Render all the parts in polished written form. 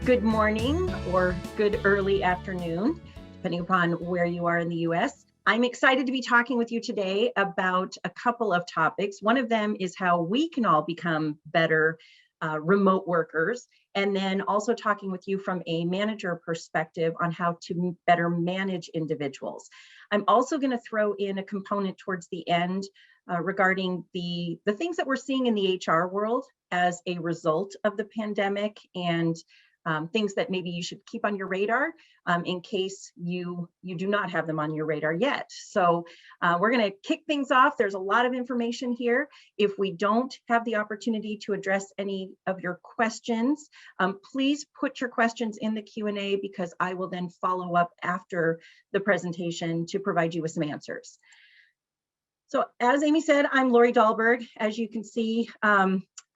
good morning or good early afternoon, depending upon where you are in the US. I'm excited to be talking with you today about a couple of topics. One of them is how we can all become better remote workers, and then also talking with you from a manager perspective on how to better manage individuals. I'm also going to throw in a component towards the end regarding the things that we're seeing in the HR world as a result of the pandemic, and things that maybe you should keep on your radar in case you do not have them on your radar yet. So we're going to kick things off. There's a lot of information here. If we don't have the opportunity to address any of your questions, please put your questions in the Q&A, because I will then follow up after the presentation to provide you with some answers. So as Amy said, I'm Lauri Dahlberg. As you can see,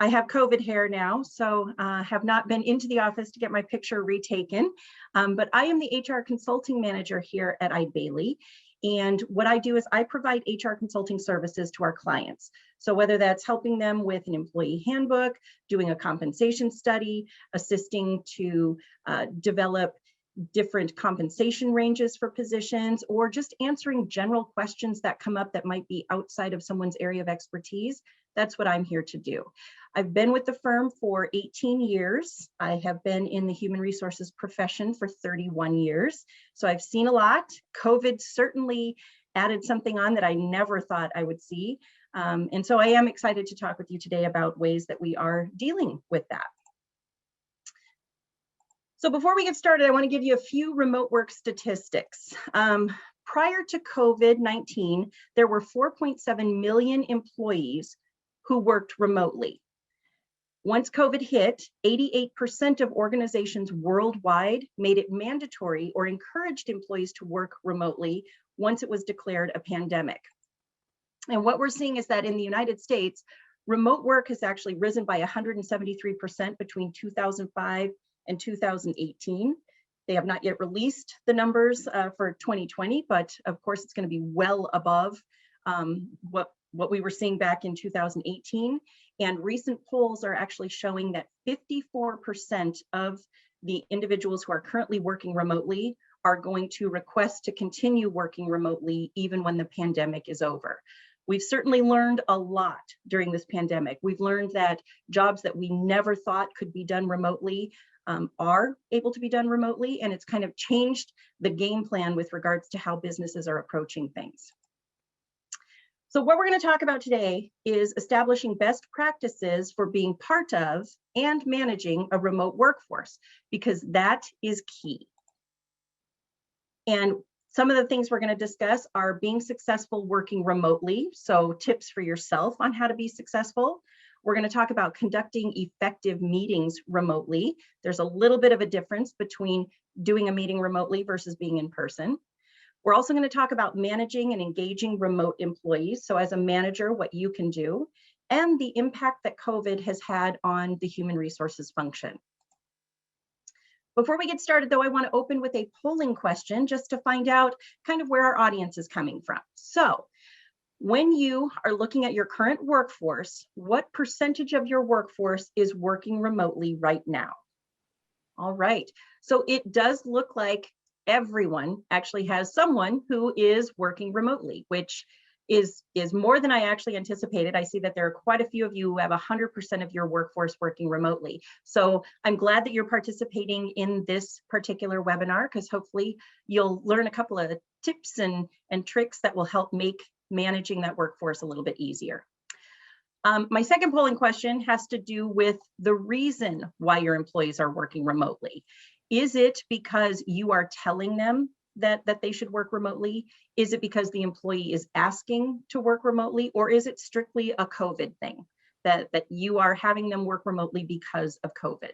I have COVID hair now, so have not been into the office to get my picture retaken. But I am the HR consulting manager here at Eide. And what I do is I provide HR consulting services to our clients. So whether that's helping them with an employee handbook, doing a compensation study, assisting to develop different compensation ranges for positions, or just answering general questions that come up that might be outside of someone's area of expertise, that's what I'm here to do. I've been with the firm for 18 years. I have been in the human resources profession for 31 years. So I've seen a lot. COVID certainly added something on that I never thought I would see. And so I am excited to talk with you today about ways that we are dealing with that. So before we get started, I want to give you a few remote work statistics. Prior to COVID-19, there were 4.7 million employees who worked remotely. Once COVID hit, 88% of organizations worldwide made it mandatory or encouraged employees to work remotely once it was declared a pandemic. And what we're seeing is that in the United States, remote work has actually risen by 173% between 2005 and 2018. They have not yet released the numbers for 2020, but of course it's going to be well above what we were seeing back in 2018. And recent polls are actually showing that 54% of the individuals who are currently working remotely are going to request to continue working remotely even when the pandemic is over. We've certainly learned a lot during this pandemic. We've learned that jobs that we never thought could be done remotely are able to be done remotely, and it's kind of changed the game plan with regards to how businesses are approaching things. So what we're going to talk about today is establishing best practices for being part of and managing a remote workforce, because that is key. And some of the things we're going to discuss are being successful working remotely, so tips for yourself on how to be successful. We're going to talk about conducting effective meetings remotely. There's a little bit of a difference between doing a meeting remotely versus being in person. We're also going to talk about managing and engaging remote employees. So as a manager, what you can do, and the impact that COVID has had on the human resources function. Before we get started, though, I want to open with a polling question just to find out kind of where our audience is coming from. So when you are looking at your current workforce, what percentage of your workforce is working remotely right now? All right, so it does look like everyone actually has someone who is working remotely, which is more than I actually anticipated. I see that there are quite a few of you who have 100% of your workforce working remotely. So I'm glad that you're participating in this particular webinar, because hopefully you'll learn a couple of tips and tricks that will help make managing that workforce a little bit easier. My second polling question has to do with the reason why your employees are working remotely. Is it because you are telling them that they should work remotely? Is it because the employee is asking to work remotely? Or is it strictly a COVID thing, that you are having them work remotely because of COVID?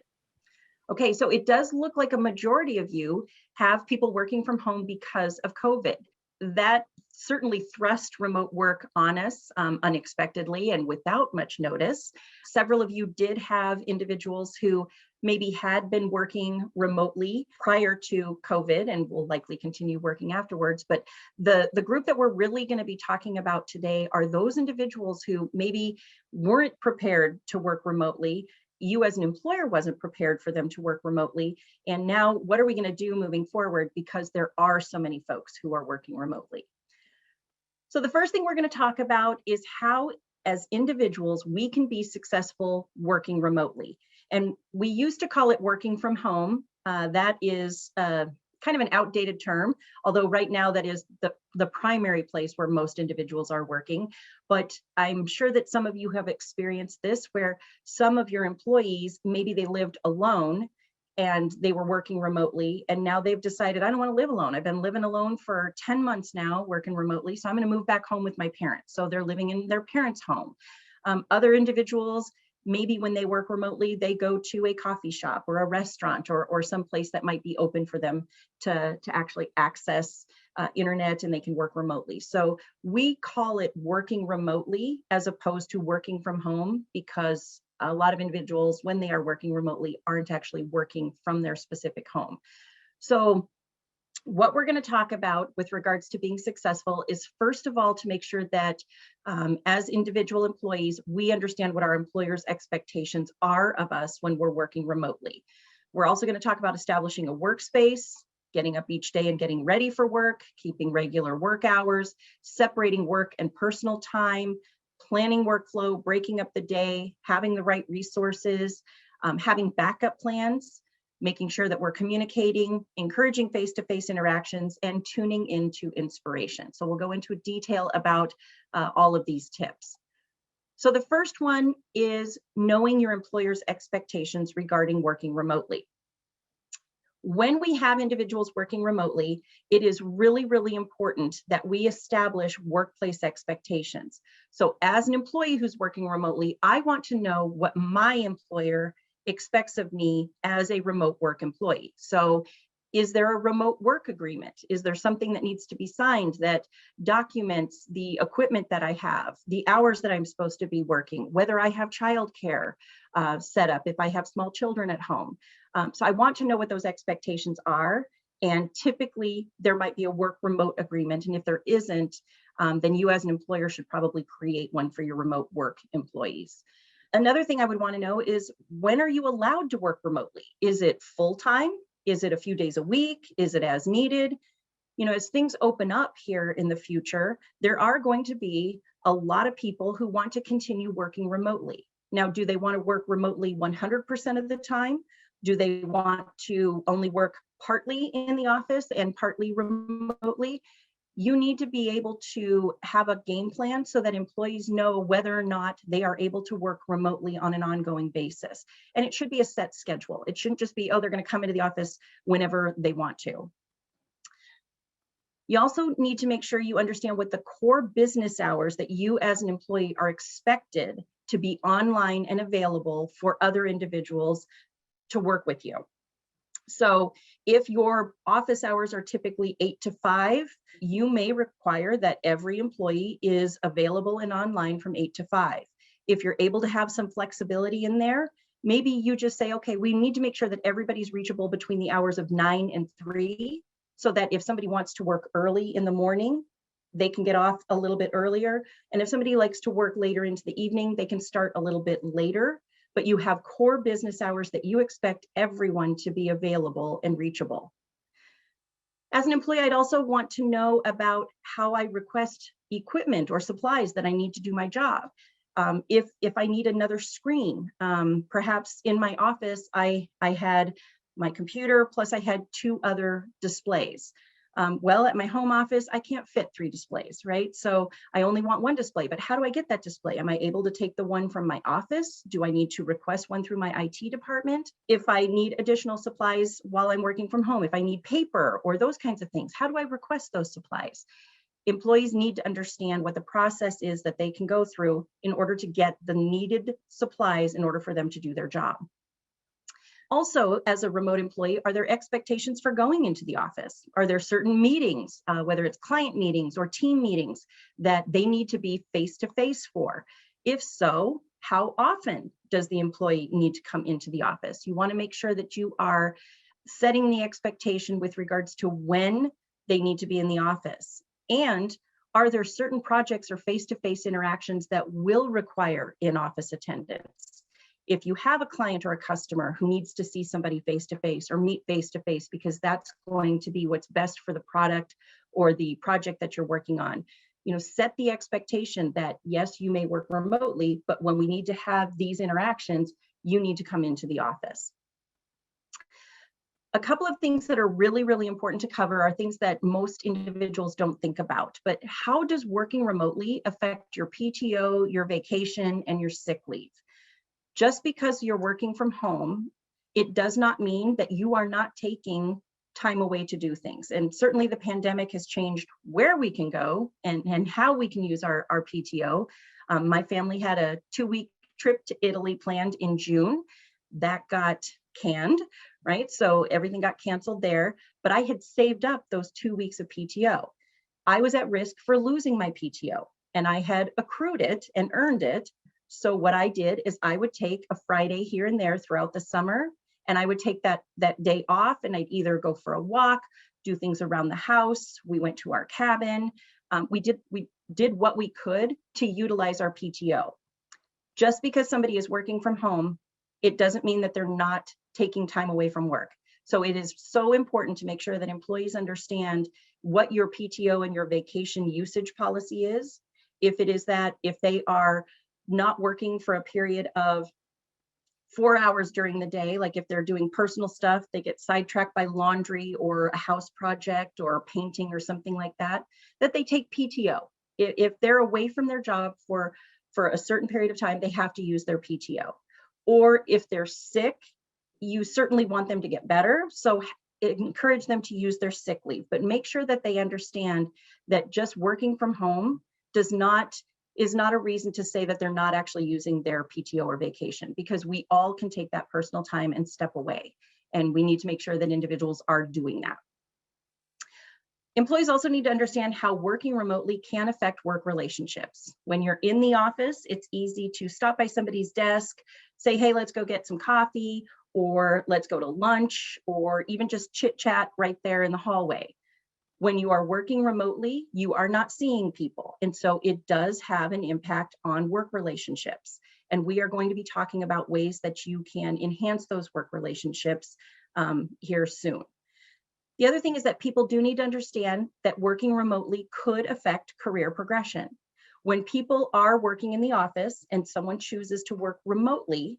Okay, so it does look like a majority of you have people working from home because of COVID. That certainly thrust remote work on us unexpectedly and without much notice. Several of you did have individuals who maybe had been working remotely prior to COVID and will likely continue working afterwards. But the group that we're really going to be talking about today are those individuals who maybe weren't prepared to work remotely. You as an employer wasn't prepared for them to work remotely. And now what are we going to do moving forward, because there are so many folks who are working remotely? So the first thing we're going to talk about is how, as individuals, we can be successful working remotely. And we used to call it working from home. That is kind of an outdated term, although right now that is the primary place where most individuals are working. But I'm sure that some of you have experienced this, where some of your employees, maybe they lived alone and they were working remotely, and now they've decided, I don't want to live alone. I've been living alone for 10 months now, working remotely, so I'm going to move back home with my parents. So they're living in their parents' home. Other individuals, maybe when they work remotely, they go to a coffee shop or a restaurant or some place that might be open for them to actually access internet, and they can work remotely. So we call it working remotely as opposed to working from home, because a lot of individuals, when they are working remotely, aren't actually working from their specific home. So what we're going to talk about with regards to being successful is, first of all, to make sure that as individual employees, we understand what our employers' expectations are of us when we're working remotely. We're also going to talk about establishing a workspace, getting up each day and getting ready for work, keeping regular work hours, separating work and personal time, planning workflow, breaking up the day, having the right resources, having backup plans, making sure that we're communicating, encouraging face-to-face interactions, and tuning into inspiration. So we'll go into detail about all of these tips. So the first one is knowing your employer's expectations regarding working remotely. When we have individuals working remotely, it is really, really important that we establish workplace expectations. So as an employee who's working remotely, I want to know what my employer expects of me as a remote work employee. So is there a remote work agreement? Is there something that needs to be signed that documents the equipment that I have, the hours that I'm supposed to be working, whether I have childcare set up, if I have small children at home? So I want to know what those expectations are. And typically there might be a work remote agreement. And if there isn't, then you as an employer should probably create one for your remote work employees. Another thing I would want to know is, when are you allowed to work remotely? Is it full-time? Is it a few days a week? Is it as needed? You know, as things open up here in the future, there are going to be a lot of people who want to continue working remotely. Now, do they want to work remotely 100% of the time? Do they want to only work partly in the office and partly remotely? You need to be able to have a game plan so that employees know whether or not they are able to work remotely on an ongoing basis. And it should be a set schedule. It shouldn't just be, oh, they're going to come into the office whenever they want to. You also need to make sure you understand what the core business hours that you as an employee are expected to be online and available for other individuals to work with you. So if your office hours are typically 8 to 5, you may require that every employee is available and online from 8 to 5. If you're able to have some flexibility in there, maybe you just say, okay, we need to make sure that everybody's reachable between the hours of 9 and 3, so that if somebody wants to work early in the morning, they can get off a little bit earlier. And if somebody likes to work later into the evening, they can start a little bit later. But you have core business hours that you expect everyone to be available and reachable. As an employee, I'd also want to know about how I request equipment or supplies that I need to do my job. If I need another screen, perhaps in my office, I had my computer, plus I had 2 other displays. Well, at my home office, I can't fit 3 displays, right? So I only want 1 display, but how do I get that display? Am I able to take the one from my office? Do I need to request one through my IT department? If I need additional supplies while I'm working from home, if I need paper or those kinds of things, how do I request those supplies? Employees need to understand what the process is that they can go through in order to get the needed supplies in order for them to do their job. Also, as a remote employee, are there expectations for going into the office? Are there certain meetings, whether it's client meetings or team meetings, that they need to be face-to-face for? If so, how often does the employee need to come into the office? You want to make sure that you are setting the expectation with regards to when they need to be in the office. And are there certain projects or face-to-face interactions that will require in-office attendance? If you have a client or a customer who needs to see somebody face-to-face or meet face-to-face, because that's going to be what's best for the product or the project that you're working on, set the expectation that yes, you may work remotely, but when we need to have these interactions, you need to come into the office. A couple of things that are really, really important to cover are things that most individuals don't think about, but how does working remotely affect your PTO, your vacation, and your sick leave? Just because you're working from home, it does not mean that you are not taking time away to do things. And certainly the pandemic has changed where we can go and how we can use our PTO. My family had a 2-week trip to Italy planned in June. That got canned, right? So everything got canceled there, but I had saved up those 2 weeks of PTO. I was at risk for losing my PTO, and I had accrued it and earned it. So what I did is I would take a Friday here and there throughout the summer, and I would take that day off, and I'd either go for a walk, do things around the house. We went to our cabin. We did what we could to utilize our PTO. Just because somebody is working from home, it doesn't mean that they're not taking time away from work. So it is so important to make sure that employees understand what your PTO and your vacation usage policy is. If it is that if they are not working for a period of 4 hours during the day, like if they're doing personal stuff, they get sidetracked by laundry or a house project or painting or something like that, that they take PTO. If they're away from their job for a certain period of time, they have to use their PTO. Or if they're sick, you certainly want them to get better. So encourage them to use their sick leave, but make sure that they understand that just working from home is not a reason to say that they're not actually using their PTO or vacation, because we all can take that personal time and step away. And we need to make sure that individuals are doing that. Employees also need to understand how working remotely can affect work relationships. When you're in the office, it's easy to stop by somebody's desk, say, hey, let's go get some coffee, or let's go to lunch, or even just chit chat right there in the hallway. When you are working remotely, you are not seeing people. And so it does have an impact on work relationships. And we are going to be talking about ways that you can enhance those work relationships here soon. The other thing is that people do need to understand that working remotely could affect career progression. When people are working in the office and someone chooses to work remotely,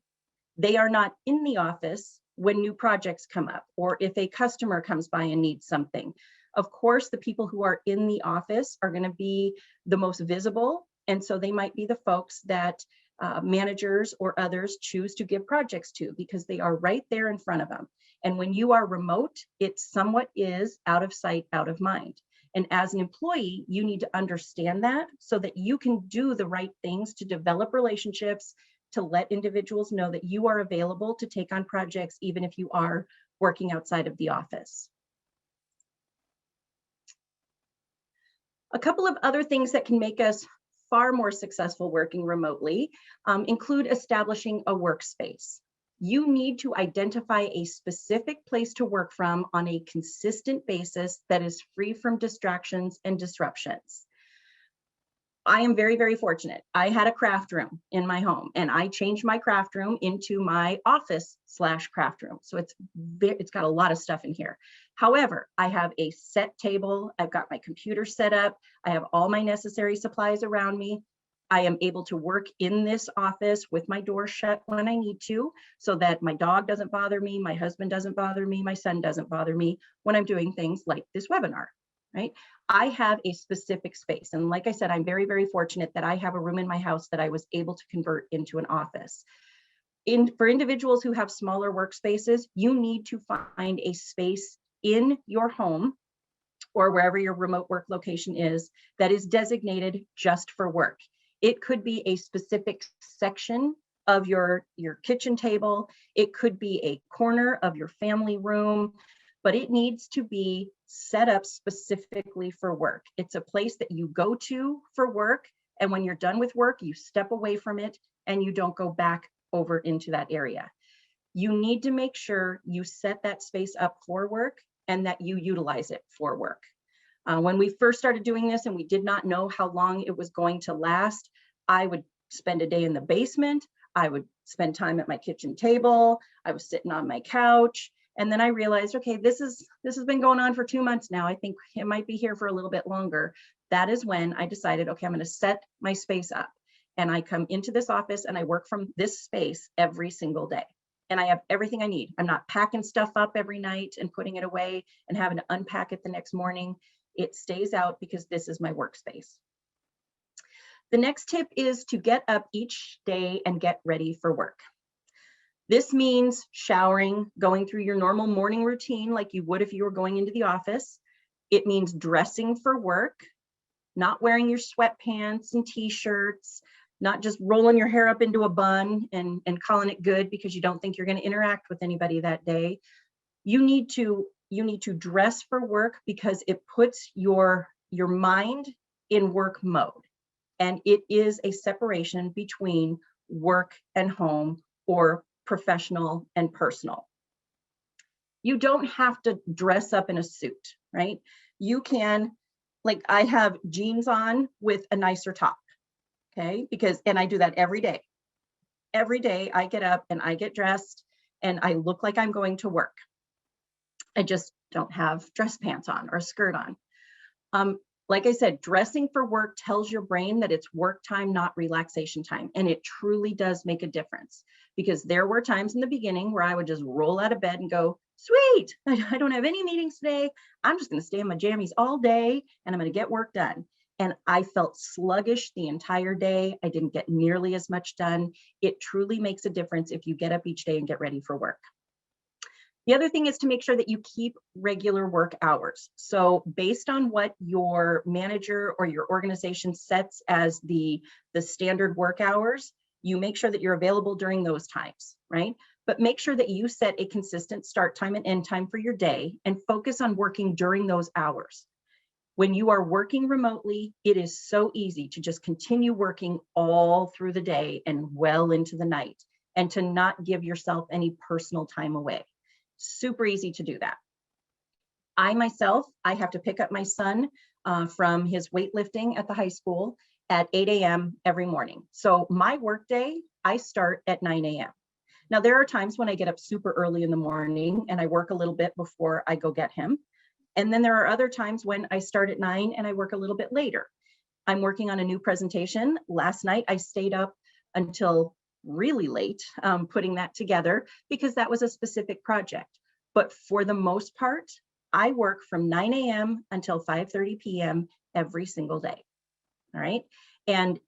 they are not in the office when new projects come up or if a customer comes by and needs something. Of course, the people who are in the office are going to be the most visible. And so they might be the folks that managers or others choose to give projects to because they are right there in front of them. And when you are remote, it somewhat is out of sight, out of mind. And as an employee, you need to understand that so that you can do the right things to develop relationships, to let individuals know that you are available to take on projects, even if you are working outside of the office. A couple of other things that can make us far more successful working remotely include establishing a workspace. You need to identify a specific place to work from on a consistent basis that is free from distractions and disruptions. I am very, very fortunate. I had a craft room in my home and I changed my craft room into my office/craft room. So it's got a lot of stuff in here. However, I have a set table. I've got my computer set up. I have all my necessary supplies around me. I am able to work in this office with my door shut when I need to, so that my dog doesn't bother me, my husband doesn't bother me, my son doesn't bother me when I'm doing things like this webinar, right? I have a specific space. And like I said, I'm very, very fortunate that I have a room in my house that I was able to convert into an office. For individuals who have smaller workspaces, you need to find a space in your home or wherever your remote work location is that is designated just for work. It could be a specific section of your kitchen table. It could be a corner of your family room, but it needs to be set up specifically for work. It's a place that you go to for work. And when you're done with work, you step away from it and you don't go back over into that area. You need to make sure you set that space up for work and that you utilize it for work. When we first started doing this and we did not know how long it was going to last, I would spend a day in the basement. I would spend time at my kitchen table. I was sitting on my couch. And then I realized, okay, this has been going on for 2 months now. I think it might be here for a little bit longer. That is when I decided, okay, I'm going to set my space up. And I come into this office and I work from this space every single day. And I have everything I need. I'm not packing stuff up every night and putting it away and having to unpack it the next morning. It stays out because this is my workspace. The next tip is to get up each day and get ready for work. This means showering, going through your normal morning routine like you would if you were going into the office. It means dressing for work, not wearing your sweatpants and t-shirts, not just rolling your hair up into a bun and calling it good because you don't think you're going to interact with anybody that day. You need to dress for work because it puts your mind in work mode. And it is a separation between work and home, or professional and personal. You don't have to dress up in a suit, right? You can, like I have jeans on with a nicer top, okay? And I do that every day. Every day I get up and I get dressed and I look like I'm going to work. I just don't have dress pants on or a skirt on. Like I said, dressing for work tells your brain that it's work time, not relaxation time. And it truly does make a difference, because there were times in the beginning where I would just roll out of bed and go, sweet, I don't have any meetings today. I'm just going to stay in my jammies all day and I'm going to get work done. And I felt sluggish the entire day. I didn't get nearly as much done. It truly makes a difference if you get up each day and get ready for work. The other thing is to make sure that you keep regular work hours. So based on what your manager or your organization sets as the standard work hours, you make sure that you're available during those times, right? But make sure that you set a consistent start time and end time for your day and focus on working during those hours. When you are working remotely, it is so easy to just continue working all through the day and well into the night, and to not give yourself any personal time away. Super easy to do that. I have to pick up my son from his weightlifting at the high school at 8 a.m. every morning. So my work day, I start at 9 a.m. Now, there are times when I get up super early in the morning and I work a little bit before I go get him. And then there are other times when I start at 9 and I work a little bit later. I'm working on a new presentation. Last night, I stayed up until really late putting that together because that was a specific project. But for the most part, I work from 9 a.m. until 5:30 p.m. every single day. All right. And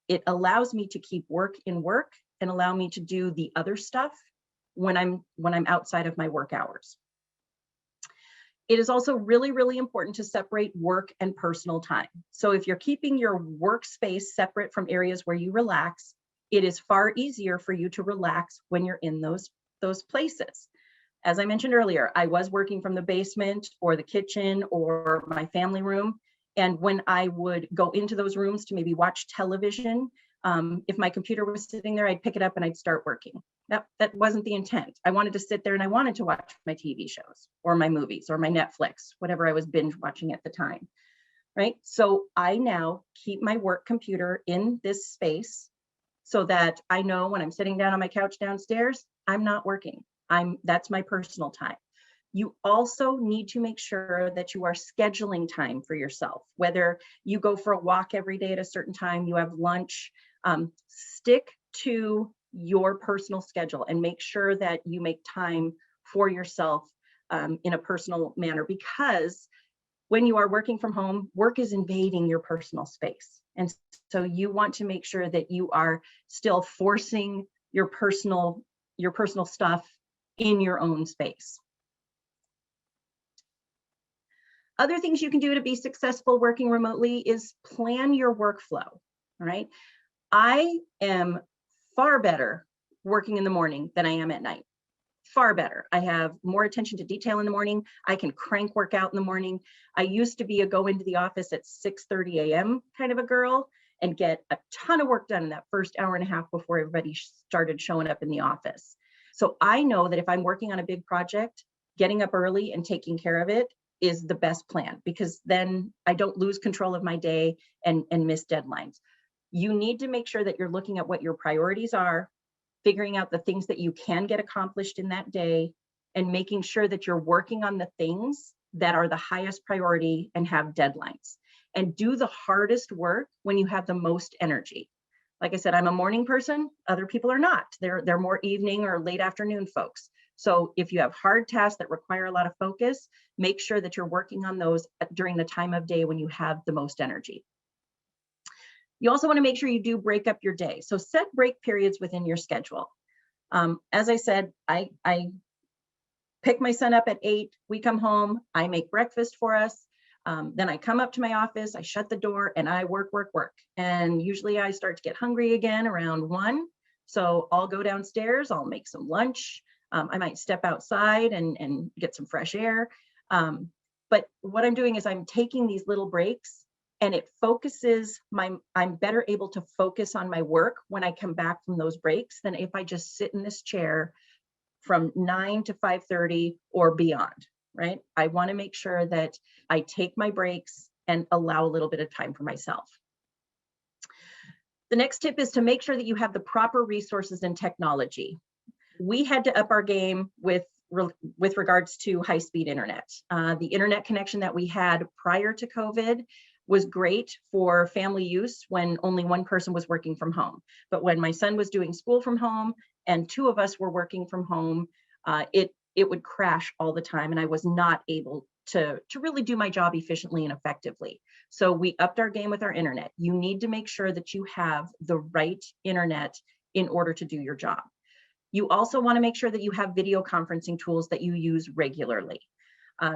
it allows me to keep work in work and allow me to do the other stuff when I'm outside of my work hours. It is also really, really important to separate work and personal time. So if you're keeping your workspace separate from areas where you relax, it is far easier for you to relax when you're in those places. As I mentioned earlier, I was working from the basement or the kitchen or my family room. And when I would go into those rooms to maybe watch television, if my computer was sitting there, I'd pick it up and I'd start working. That wasn't the intent. I wanted to sit there and I wanted to watch my TV shows or my movies or my Netflix, whatever I was binge watching at the time, right? So I now keep my work computer in this space so that I know when I'm sitting down on my couch downstairs, I'm not working. That's my personal time. You also need to make sure that you are scheduling time for yourself, whether you go for a walk every day at a certain time, you have lunch, stick to your personal schedule and make sure that you make time for yourself in a personal manner, because when you are working from home, work is invading your personal space. And so you want to make sure that you are still forcing your personal stuff in your own space. Other things you can do to be successful working remotely is plan your workflow, all right? I am far better working in the morning than I am at night. Far better. I have more attention to detail in the morning. I can crank work out in the morning. I used to be a go into the office at 6:30 a.m. kind of a girl and get a ton of work done in that first hour and a half before everybody started showing up in the office. So I know that if I'm working on a big project, getting up early and taking care of it is the best plan, because then I don't lose control of my day and miss deadlines. You need to make sure that you're looking at what your priorities are, figuring out the things that you can get accomplished in that day, and making sure that you're working on the things that are the highest priority and have deadlines. And do the hardest work when you have the most energy. Like I said, I'm a morning person. Other people are not. They're more evening or late afternoon folks. So if you have hard tasks that require a lot of focus, make sure that you're working on those during the time of day when you have the most energy. You also want to make sure you do break up your day. So set break periods within your schedule. As I said, I pick my son up at 8, we come home, I make breakfast for us. Then I come up to my office, I shut the door, and I work. And usually I start to get hungry again around 1. So I'll go downstairs, I'll make some lunch. I might step outside and get some fresh air. But what I'm doing is I'm taking these little breaks, and it focuses I'm better able to focus on my work when I come back from those breaks than if I just sit in this chair from 9 to 5:30 or beyond, right? I want to make sure that I take my breaks and allow a little bit of time for myself. The next tip is to make sure that you have the proper resources and technology. We had to up our game with regards to high-speed internet. The internet connection that we had prior to COVID was great for family use when only one person was working from home. But when my son was doing school from home and 2 of us were working from home, it would crash all the time, and I was not able to really do my job efficiently and effectively. So we upped our game with our internet. You need to make sure that you have the right internet in order to do your job. You also want to make sure that you have video conferencing tools that you use regularly.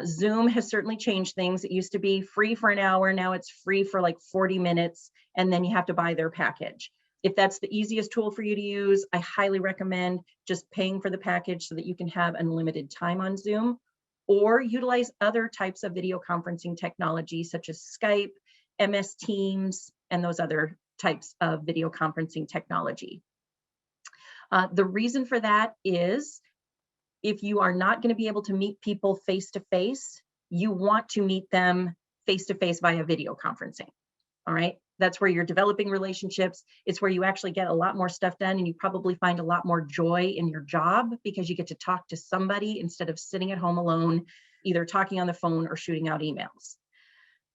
Zoom has certainly changed things. It used to be free for an hour. Now it's free for like 40 minutes, and then you have to buy their package. If that's the easiest tool for you to use, I highly recommend just paying for the package so that you can have unlimited time on Zoom, or utilize other types of video conferencing technology such as Skype, MS Teams, and those other types of video conferencing technology. The reason for that is if you are not going to be able to meet people face-to-face, you want to meet them face-to-face via video conferencing. All right. That's where you're developing relationships. It's where you actually get a lot more stuff done, and you probably find a lot more joy in your job because you get to talk to somebody instead of sitting at home alone, either talking on the phone or shooting out emails.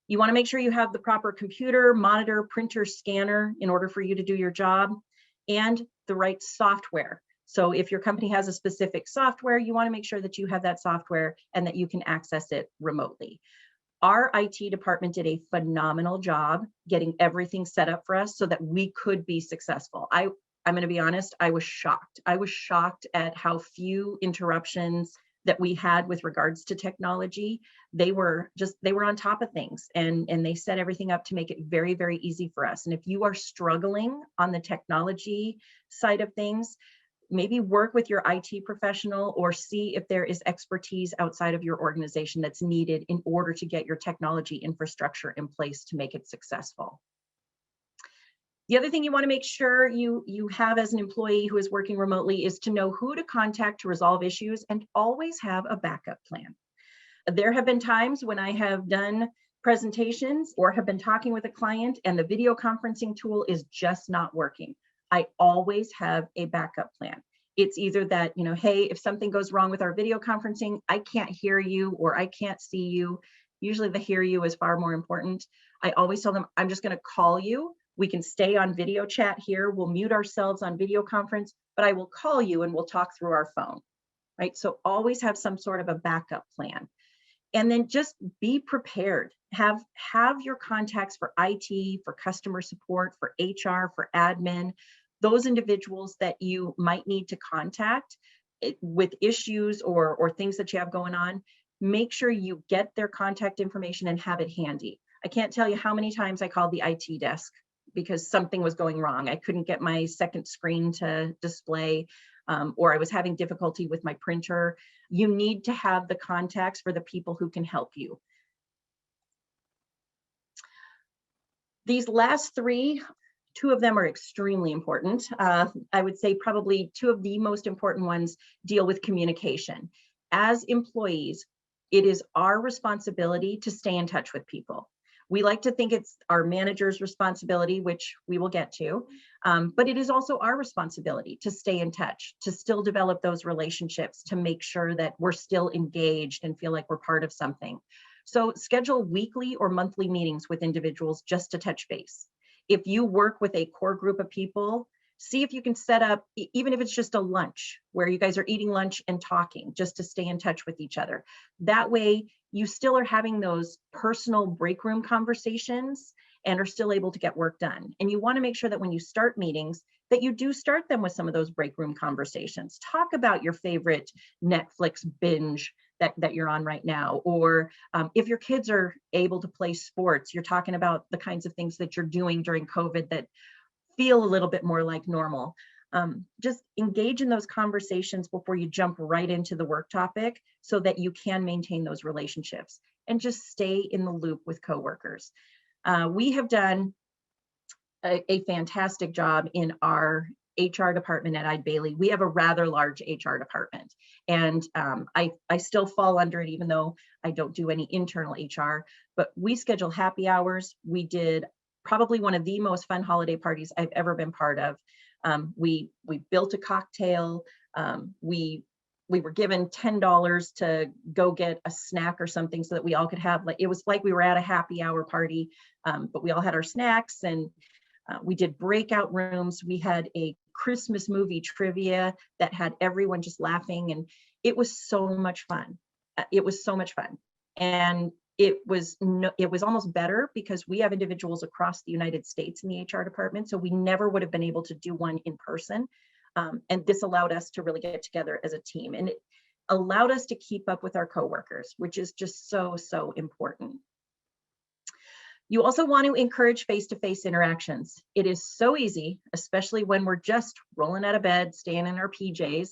You want to make sure you have the proper computer, monitor, printer, scanner in order for you to do your job, and the right software. So if your company has a specific software, you want to make sure that you have that software and that you can access it remotely. Our IT department did a phenomenal job getting everything set up for us so that we could be successful. I'm going to be honest, I was shocked. I was shocked at how few interruptions that we had with regards to technology. They were on top of things, and they set everything up to make it very, very easy for us. And if you are struggling on the technology side of things, maybe work with your IT professional or see if there is expertise outside of your organization that's needed in order to get your technology infrastructure in place to make it successful. The other thing you want to make sure you have as an employee who is working remotely is to know who to contact to resolve issues, and always have a backup plan. There have been times when I have done presentations or have been talking with a client and the video conferencing tool is just not working. I always have a backup plan. It's either that, hey, if something goes wrong with our video conferencing, I can't hear you or I can't see you. Usually the hear you is far more important. I always tell them, I'm just going to call you. We can stay on video chat here. We'll mute ourselves on video conference, but I will call you and we'll talk through our phone, right? So always have some sort of a backup plan. And then just be prepared. Have your contacts for IT, for customer support, for HR, for admin, those individuals that you might need to contact with issues or things that you have going on. Make sure you get their contact information and have it handy. I can't tell you how many times I called the IT desk because something was going wrong. I couldn't get my second screen to display, or I was having difficulty with my printer. You need to have the contacts for the people who can help you. These last three, two of them are extremely important. I would say probably two of the most important ones deal with communication. As employees, it is our responsibility to stay in touch with people. We like to think it's our manager's responsibility, which we will get to, but it is also our responsibility to stay in touch, to still develop those relationships, to make sure that we're still engaged and feel like we're part of something. So schedule weekly or monthly meetings with individuals just to touch base. If you work with a core group of people, see if you can set up, even if it's just a lunch where you guys are eating lunch and talking, just to stay in touch with each other. That way, you still are having those personal break room conversations and are still able to get work done. And you want to make sure that when you start meetings, that you do start them with some of those break room conversations. Talk about your favorite Netflix binge that you're on right now, or if your kids are able to play sports, you're talking about the kinds of things that you're doing during COVID that feel a little bit more like normal. Just engage in those conversations before you jump right into the work topic so that you can maintain those relationships, and just stay in the loop with coworkers. We have done a fantastic job in our HR department at Eide Bailly. We have a rather large HR department, and I still fall under it, even though I don't do any internal HR, but we schedule happy hours. We did probably one of the most fun holiday parties I've ever been part of. We built a cocktail. We were given $10 to go get a snack or something so that we all could have, like, it was like we were at a happy hour party, but we all had our snacks, and we did breakout rooms. We had a Christmas movie trivia that had everyone just laughing, and it was so much fun. It was so much fun. And it was almost better because we have individuals across the United States in the HR department, so we never would have been able to do one in person. And this allowed us to really get together as a team, and it allowed us to keep up with our coworkers, which is just so, so important. You also want to encourage face-to-face interactions. It is so easy, especially when we're just rolling out of bed, staying in our PJs.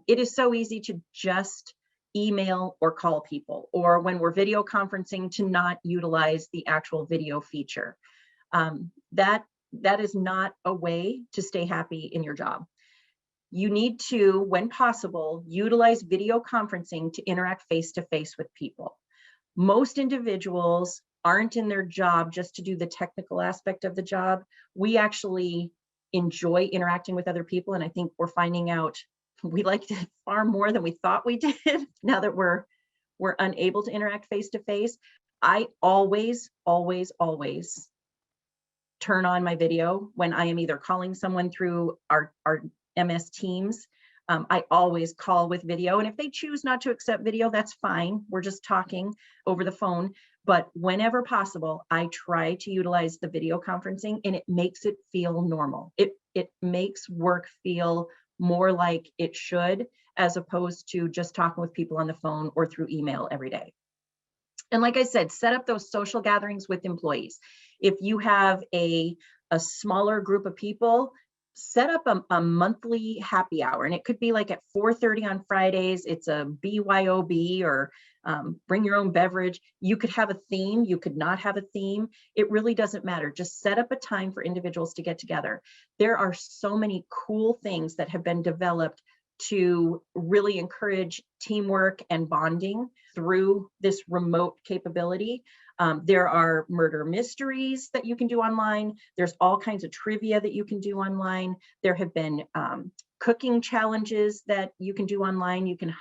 It is so easy to just email or call people, or when we're video conferencing, to not utilize the actual video feature. That is not a way to stay happy in your job. You need to, when possible, utilize video conferencing to interact face-to-face with people. Most individuals aren't in their job just to do the technical aspect of the job. We actually enjoy interacting with other people, and I think we're finding out we liked it far more than we thought we did now that we're unable to interact face to face. I always turn on my video when I am either calling someone through our MS Teams. I always call with video, and if they choose not to accept video, that's fine. We're just talking over the phone. But whenever possible, I try to utilize the video conferencing, and it makes it feel normal. It makes work feel more like it should, as opposed to just talking with people on the phone or through email every day. And like I said, set up those social gatherings with employees. If you have a smaller group of people, set up a monthly happy hour, and it could be like at 4:30 on Fridays. It's a BYOB, or bring your own beverage. You could have a theme, you could not have a theme. It really doesn't matter. Just set up a time for individuals to get together. There are so many cool things that have been developed to really encourage teamwork and bonding through this remote capability. There are murder mysteries that you can do online. There's all kinds of trivia that you can do online. There have been cooking challenges that you can do online. You can,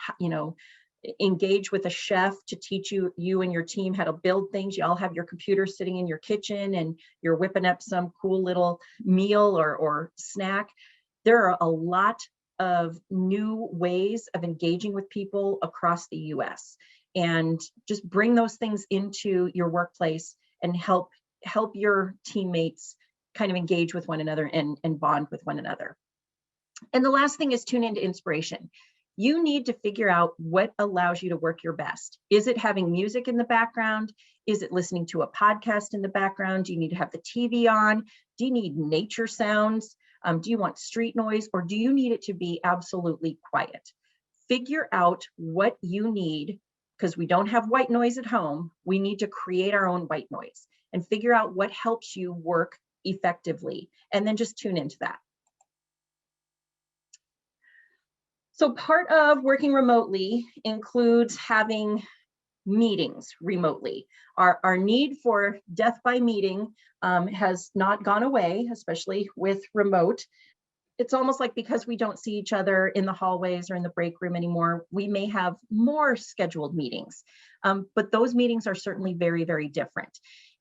engage with a chef to teach you and your team how to build things. You all have your computer sitting in your kitchen, and you're whipping up some cool little meal or snack. There are a lot of new ways of engaging with people across the US, and just bring those things into your workplace and help your teammates kind of engage with one another and bond with one another. And the last thing is tune into inspiration. You need to figure out what allows you to work your best. Is it having music in the background? Is it listening to a podcast in the background? Do you need to have the TV on? Do you need nature sounds? Do you want street noise, or do you need it to be absolutely quiet? Figure out what you need, because we don't have white noise at home. We need to create our own white noise and figure out what helps you work effectively, and then just tune into that. So part of working remotely includes having meetings remotely. Our need for death by meeting has not gone away, especially with remote. It's almost like because we don't see each other in the hallways or in the break room anymore, we may have more scheduled meetings. But those meetings are certainly very, very different.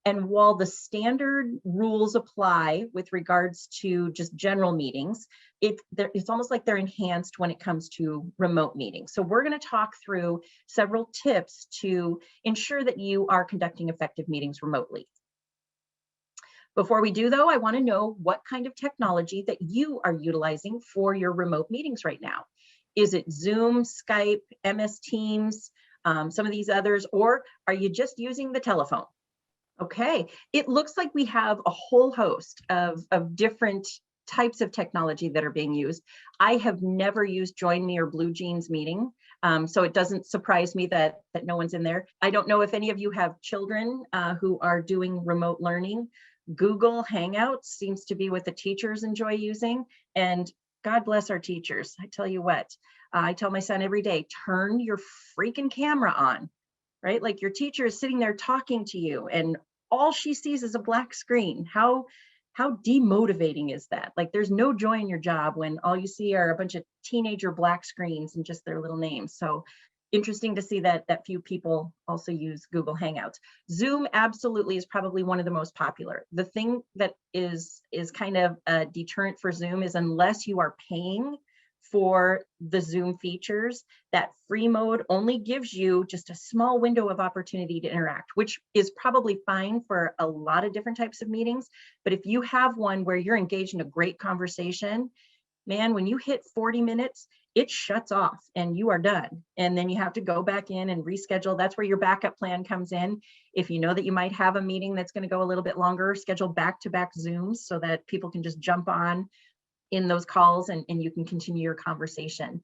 And while the standard rules apply with regards to just general meetings, it's almost like they're enhanced when it comes to remote meetings. So we're going to talk through several tips to ensure that you are conducting effective meetings remotely. Before we do, though, I want to know what kind of technology that you are utilizing for your remote meetings right now. Is it Zoom, Skype, MS Teams, some of these others, or are you just using the telephone? Okay, it looks like we have a whole host of different types of technology that are being used. I have never used Join Me or Blue Jeans meeting, so it doesn't surprise me that no one's in there. I don't know if any of you have children who are doing remote learning. Google Hangouts seems to be what the teachers enjoy using, and God bless our teachers. I tell you what, I tell my son every day, turn your freaking camera on. Right? Like your teacher is sitting there talking to you and all she sees is a black screen. How demotivating is that? Like there's no joy in your job when all you see are a bunch of teenager black screens and just their little names. So interesting to see that few people also use Google Hangouts. Zoom absolutely is probably one of the most popular. The thing that is kind of a deterrent for Zoom is unless you are paying for the Zoom features, that free mode only gives you just a small window of opportunity to interact, which is probably fine for a lot of different types of meetings. But if you have one where you're engaged in a great conversation, man, when you hit 40 minutes, it shuts off and you are done. And then you have to go back in and reschedule. That's where your backup plan comes in. If you know that you might have a meeting that's going to go a little bit longer, schedule back-to-back Zooms so that people can just jump on in those calls and you can continue your conversation.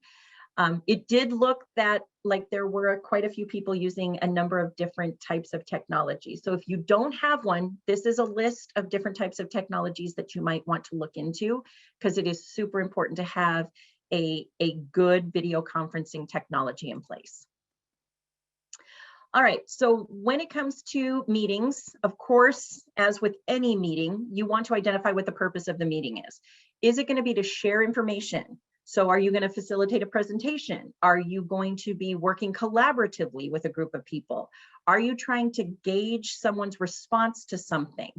It did look that like there were quite a few people using a number of different types of technology. So if you don't have one, this is a list of different types of technologies that you might want to look into, because it is super important to have a good video conferencing technology in place. All right, so when it comes to meetings, of course, as with any meeting, you want to identify what the purpose of the meeting is. Is it going to be to share information? So are you going to facilitate a presentation? Are you going to be working collaboratively with a group of people? Are you trying to gauge someone's response to something?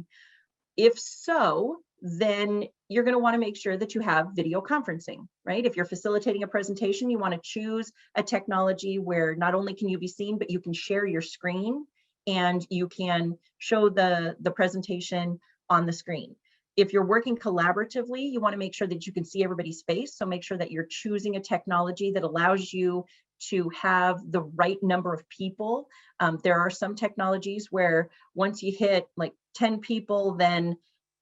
If so, then you're going to want to make sure that you have video conferencing, right? If you're facilitating a presentation, you want to choose a technology where not only can you be seen, but you can share your screen and you can show the presentation on the screen. If you're working collaboratively, you want to make sure that you can see everybody's face. So make sure that you're choosing a technology that allows you to have the right number of people. There are some technologies where once you hit like 10 people, then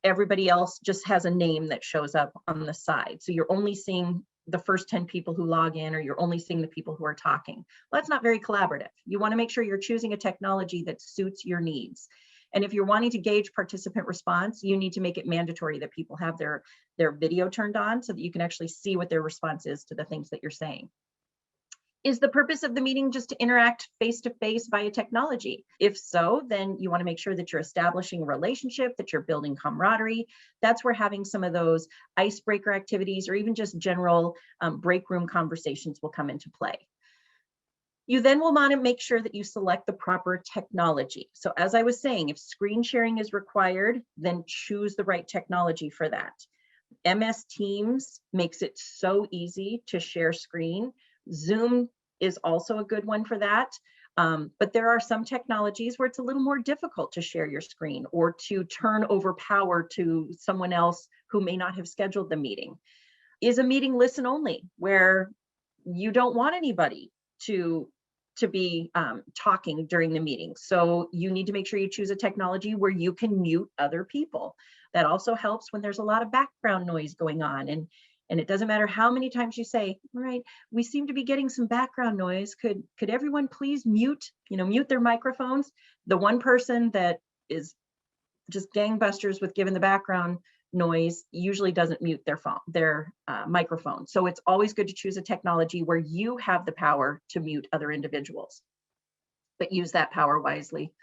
everybody else just has a name that shows up on the side. So you're only seeing the first 10 people who log in, or you're only seeing the people who are talking. Well, that's not very collaborative. You want to make sure you're choosing a technology that suits your needs. And if you're wanting to gauge participant response, you need to make it mandatory that people have their video turned on so that you can actually see what their response is to the things that you're saying. Is the purpose of the meeting just to interact face-to-face via technology? If so, then you want to make sure that you're establishing a relationship, that you're building camaraderie. That's where having some of those icebreaker activities or even just general break room conversations will come into play. You then will want to make sure that you select the proper technology. So as I was saying, if screen sharing is required, then choose the right technology for that. MS Teams makes it so easy to share screen. Zoom is also a good one for that. But there are some technologies where it's a little more difficult to share your screen or to turn over power to someone else who may not have scheduled the meeting. Is a meeting listen only, where you don't want anybody to be talking during the meeting. So you need to make sure you choose a technology where you can mute other people. That also helps when there's a lot of background noise going on. And it doesn't matter how many times you say, all right, we seem to be getting some background noise. Could everyone please mute their microphones? The one person that is just gangbusters with giving the background noise usually doesn't mute their microphone. So it's always good to choose a technology where you have the power to mute other individuals, but use that power wisely.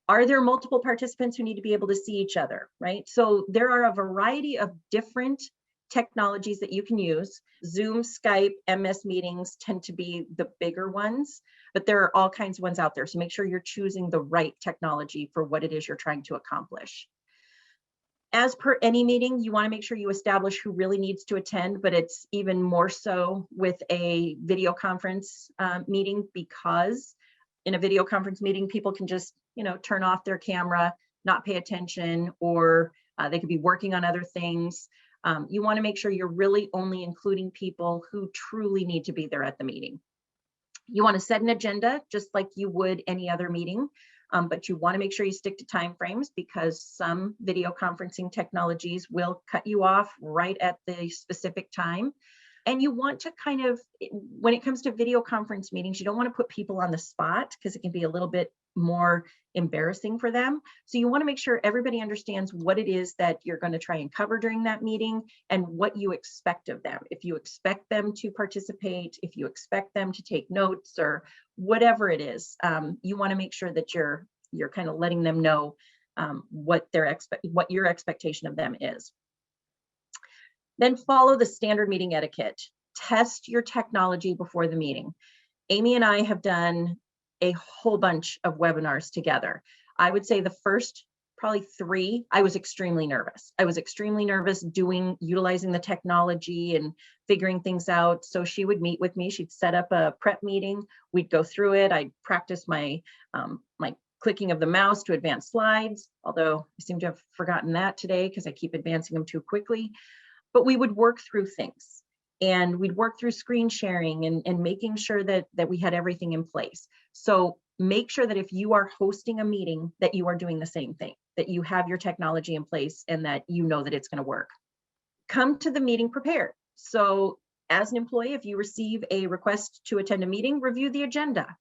Are there multiple participants who need to be able to see each other, right? So there are a variety of different technologies that you can use. Zoom, Skype, MS meetings tend to be the bigger ones, but there are all kinds of ones out there. So make sure you're choosing the right technology for what it is you're trying to accomplish. As per any meeting, you want to make sure you establish who really needs to attend, but it's even more so with a video conference meeting, because in a video conference meeting, people can just, turn off their camera, not pay attention, or they could be working on other things. You want to make sure you're really only including people who truly need to be there at the meeting. You want to set an agenda just like you would any other meeting. But you want to make sure you stick to timeframes, because some video conferencing technologies will cut you off right at the specific time. And you want to when it comes to video conference meetings, you don't want to put people on the spot, because it can be a little bit more embarrassing for them. So you want to make sure everybody understands what it is that you're going to try and cover during that meeting and what you expect of them. If you expect them to participate, if you expect them to take notes, or whatever it is, you want to make sure that you're kind of letting them know what your expectation of them is. Then follow the standard meeting etiquette. Test your technology before the meeting. Amy and I have done a whole bunch of webinars together. I would say the first probably 3, I was extremely nervous. I was extremely nervous utilizing the technology and figuring things out. So she would meet with me. She'd set up a prep meeting. We'd go through it. I'd practice my clicking of the mouse to advance slides, although I seem to have forgotten that today because I keep advancing them too quickly. But we would work through things, and we'd work through screen sharing and making sure that we had everything in place. So make sure that if you are hosting a meeting, that you are doing the same thing, that you have your technology in place and that you know that it's going to work. Come to the meeting prepared. So as an employee, if you receive a request to attend a meeting, review the agenda.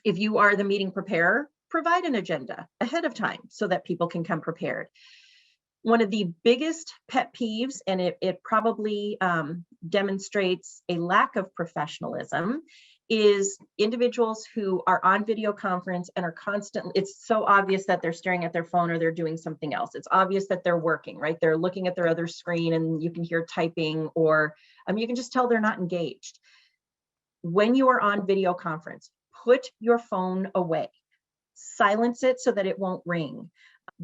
If you are the meeting preparer, provide an agenda ahead of time so that people can come prepared. One of the biggest pet peeves, and it probably demonstrates a lack of professionalism, is individuals who are on video conference and are constantly, it's so obvious that they're staring at their phone or they're doing something else. It's obvious that they're working, right? They're looking at their other screen and you can hear typing, or you can just tell they're not engaged. When you are on video conference, put your phone away. Silence it so that it won't ring.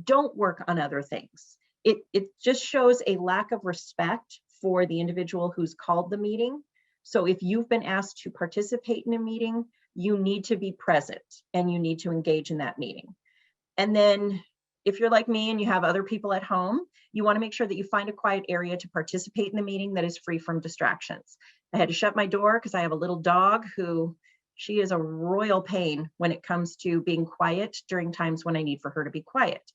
Don't work on other things. It just shows a lack of respect for the individual who's called the meeting. So if you've been asked to participate in a meeting, you need to be present and you need to engage in that meeting. And then if you're like me and you have other people at home, you want to make sure that you find a quiet area to participate in the meeting that is free from distractions. I had to shut my door because I have a little dog who, she is a royal pain when it comes to being quiet during times when I need for her to be quiet.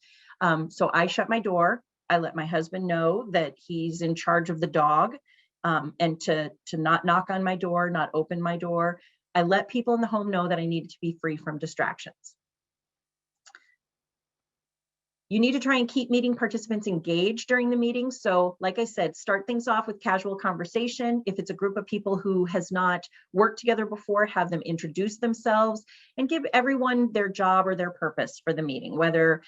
So I shut my door. I let my husband know that he's in charge of the dog, and to not knock on my door, not open my door. I let people in the home know that I needed to be free from distractions. You need to try and keep meeting participants engaged during the meeting. So like I said, start things off with casual conversation. If it's a group of people who has not worked together before, have them introduce themselves and give everyone their job or their purpose for the meeting, whether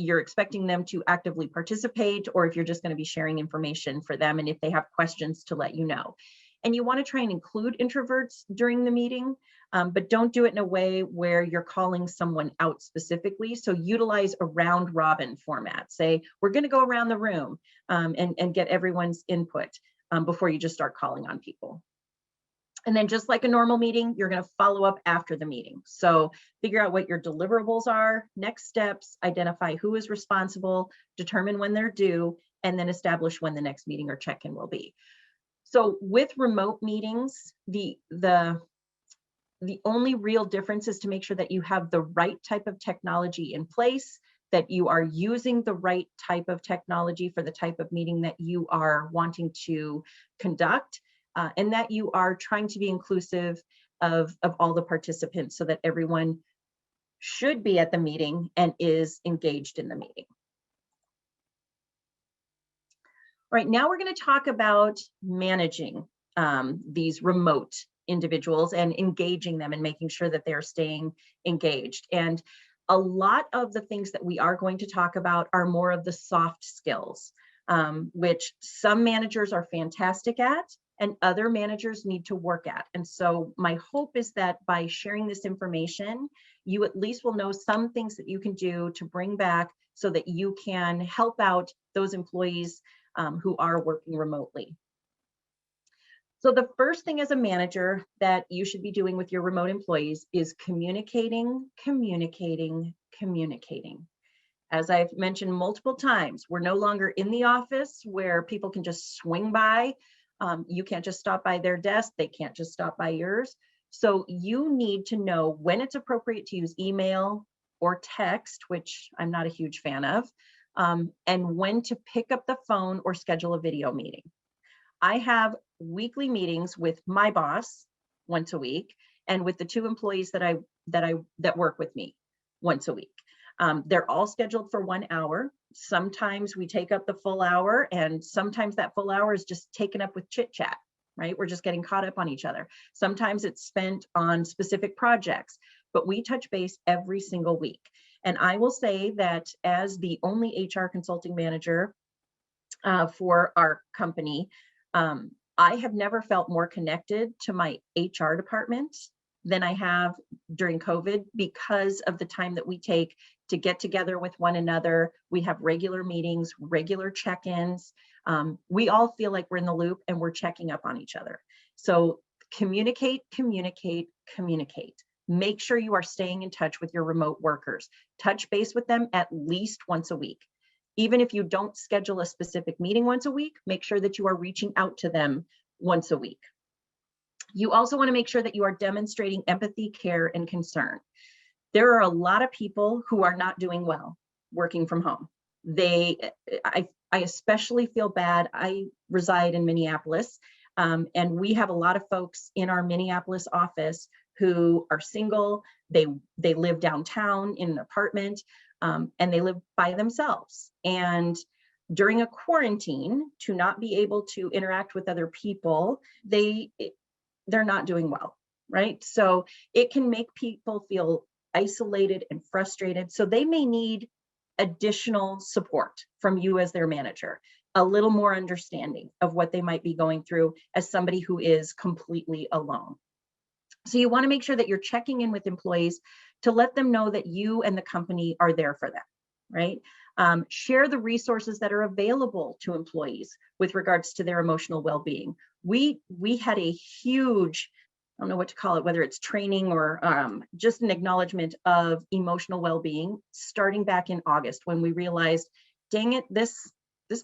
you're expecting them to actively participate or if you're just going to be sharing information for them and if they have questions to let you know. And you want to try and include introverts during the meeting, but don't do it in a way where you're calling someone out specifically. So utilize a round robin format. Say, we're going to go around the room and get everyone's input before you just start calling on people. And then just like a normal meeting, you're going to follow up after the meeting. So figure out what your deliverables are, next steps, identify who is responsible, determine when they're due, and then establish when the next meeting or check-in will be. So with remote meetings, the only real difference is to make sure that you have the right type of technology in place, that you are using the right type of technology for the type of meeting that you are wanting to conduct, and that you are trying to be inclusive of all the participants so that everyone should be at the meeting and is engaged in the meeting. All right, now we're going to talk about managing these remote individuals and engaging them and making sure that they're staying engaged. And a lot of the things that we are going to talk about are more of the soft skills, which some managers are fantastic at and other managers need to work at. And so my hope is that by sharing this information, you at least will know some things that you can do to bring back so that you can help out those employees who are working remotely. So the first thing as a manager that you should be doing with your remote employees is communicating, communicating, communicating. As I've mentioned multiple times, we're no longer in the office where people can just swing by. You can't just stop by their desk. They can't just stop by yours. So you need to know when it's appropriate to use email or text, which I'm not a huge fan of, and when to pick up the phone or schedule a video meeting. I have weekly meetings with my boss once a week and with the two employees that work with me once a week. They're all scheduled for 1 hour. Sometimes we take up the full hour, and sometimes that full hour is just taken up with chit chat, right? We're just getting caught up on each other. Sometimes it's spent on specific projects, but we touch base every single week. And I will say that as the only HR consulting manager for our company, I have never felt more connected to my HR department than I have during COVID because of the time that we take to get together with one another. We have regular meetings, regular check-ins. We all feel like we're in the loop and we're checking up on each other. So communicate, communicate, communicate. Make sure you are staying in touch with your remote workers. Touch base with them at least once a week. Even if you don't schedule a specific meeting once a week, make sure that you are reaching out to them once a week. You also want to make sure that you are demonstrating empathy, care, and concern. There are a lot of people who are not doing well working from home. I especially feel bad. I reside in Minneapolis, and we have a lot of folks in our Minneapolis office who are single. They live downtown in an apartment. And they live by themselves. And during a quarantine, to not be able to interact with other people, they're not doing well, right? So it can make people feel isolated and frustrated. So they may need additional support from you as their manager, a little more understanding of what they might be going through as somebody who is completely alone. So you want to make sure that you're checking in with employees to let them know that you and the company are there for them, right? Share the resources that are available to employees with regards to their emotional well-being. We had a huge, I don't know what to call it, whether it's training or just an acknowledgement of emotional well-being starting back in August when we realized, dang it, this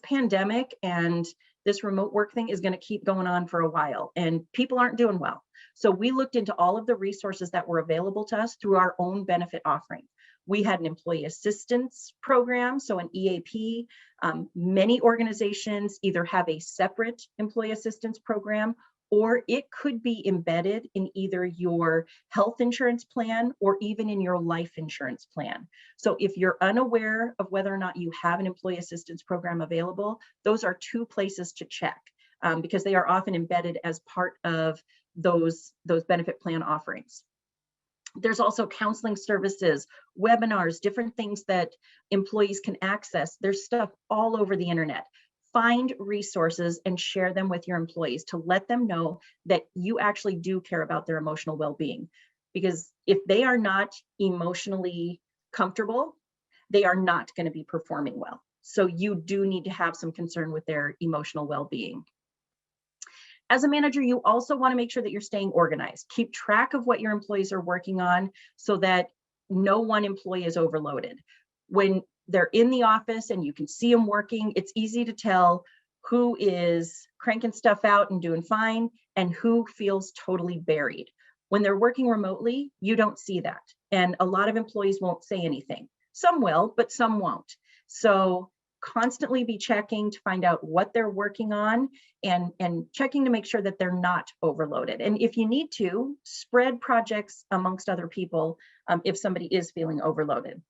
pandemic and this remote work thing is going to keep going on for a while and people aren't doing well. So we looked into all of the resources that were available to us through our own benefit offering. We had an employee assistance program, so an EAP. Many organizations either have a separate employee assistance program or it could be embedded in either your health insurance plan or even in your life insurance plan. So if you're unaware of whether or not you have an employee assistance program available, those are two places to check because they are often embedded as part of those benefit plan offerings. There's also counseling services, webinars, different things that employees can access. There's stuff all over the internet. Find resources and share them with your employees to let them know that you actually do care about their emotional well-being. Because if they are not emotionally comfortable, they are not going to be performing well. So you do need to have some concern with their emotional well-being. As a manager, you also want to make sure that you're staying organized. Keep track of what your employees are working on so that no one employee is overloaded. When they're in the office and you can see them working, it's easy to tell who is cranking stuff out and doing fine, and who feels totally buried. When they're working remotely, you don't see that. And a lot of employees won't say anything. Some will, but some won't. So constantly be checking to find out what they're working on, and checking to make sure that they're not overloaded. And if you need to, spread projects amongst other people if somebody is feeling overloaded.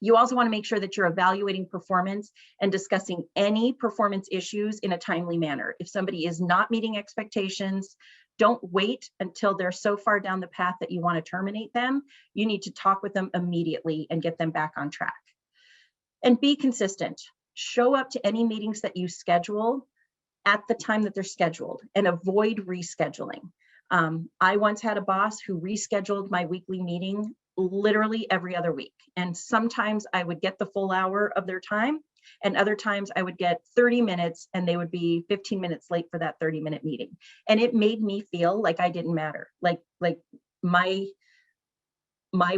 You also want to make sure that you're evaluating performance and discussing any performance issues in a timely manner. If somebody is not meeting expectations, don't wait until they're so far down the path that you want to terminate them. You need to talk with them immediately and get them back on track. And be consistent. Show up to any meetings that you schedule at the time that they're scheduled, and avoid rescheduling. I once had a boss who rescheduled my weekly meeting literally every other week. And sometimes I would get the full hour of their time, and other times I would get 30 minutes and they would be 15 minutes late for that 30-minute meeting. And it made me feel like I didn't matter. Like my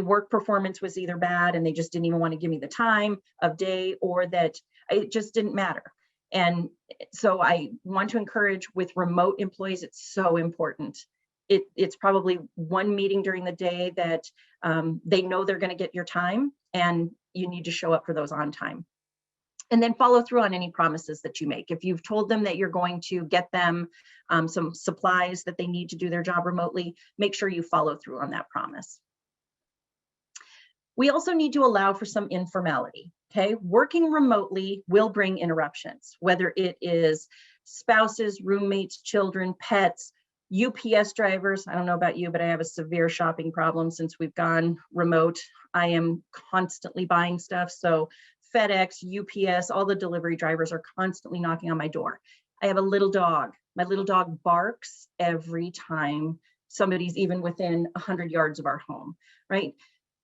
work performance was either bad and they just didn't even want to give me the time of day, or that it just didn't matter. And so I want to encourage, with remote employees, it's so important. It's probably one meeting during the day that they know they're going to get your time, and you need to show up for those on time. And then follow through on any promises that you make. If you've told them that you're going to get them some supplies that they need to do their job remotely, make sure you follow through on that promise. We also need to allow for some informality. Okay, working remotely will bring interruptions, whether it is spouses, roommates, children, pets, UPS drivers. I don't know about you, but I have a severe shopping problem since we've gone remote. I am constantly buying stuff. So FedEx, UPS, all the delivery drivers are constantly knocking on my door. I have a little dog. My little dog barks every time somebody's even within 100 yards of our home, right?